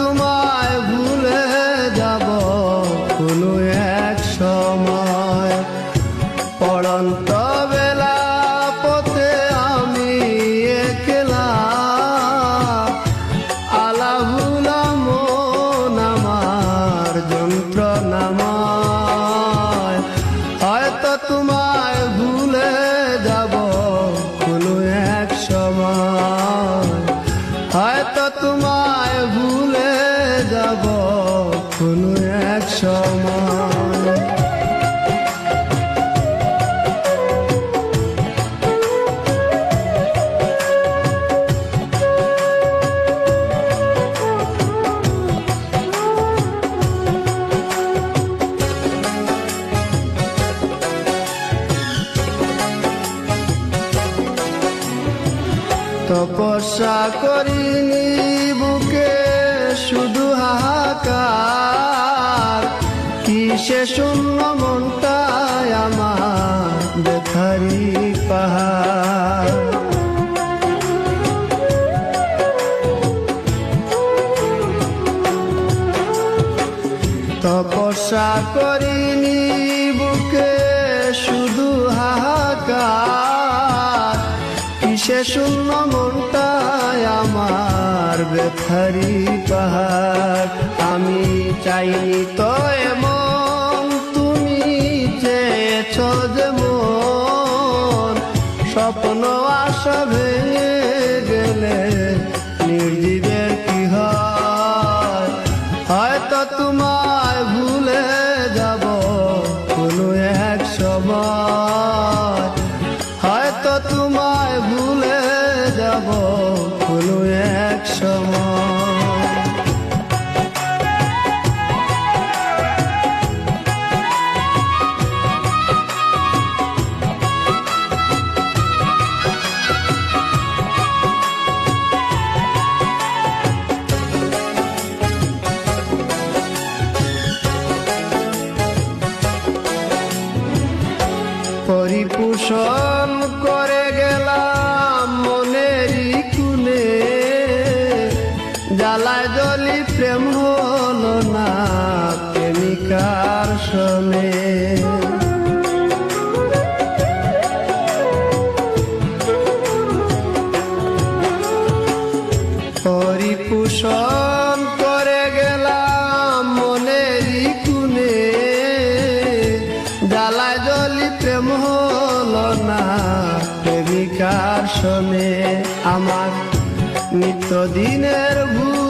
তোমায় ভুলে যাব কোনো এক সময়। পড়ন্ত বেলা পথে আমি একলা, আলা ভুলা মন আমার যন্ত্রণাময়। হয়তো তোমায় ভুলে যাব কোনো এক সময়, হয়তো তোমায় ভুলে যাব কোনো এক সময়। তপস্যা করিনি বুকে শুধু হাহাকার, কিসে শূন্য মনটায় আমার ব্যথারি পাহাড়। তপস্যা করিনি বুকে শুধু হাহাকার, কিসে শূন্য মনটায় আমার ব্যথারি পাহাড়। আমি চাইনি তো এমন, তুমি চেয়েছ যেমন। স্বপ্ন আশা ভেঙে গেলে নির্জীবের কি হয়। হয়তো তোমায় ভুলে যাব কোনো এক সময়, হয়তো তোমায় ভুলে যাব কোনো এক সময়। পরিপোষণ করে গেলাম মনেরই কুনে, জ্বালায় জলি প্রেম হলো না প্রেমিকার সনে। পরিপোষণ করে গেলাম মনেরই কুনে, জ্বালায় জলি প্রেম হলো না প্রেমিকার সনে। আমার নিত্যদিনের ভুল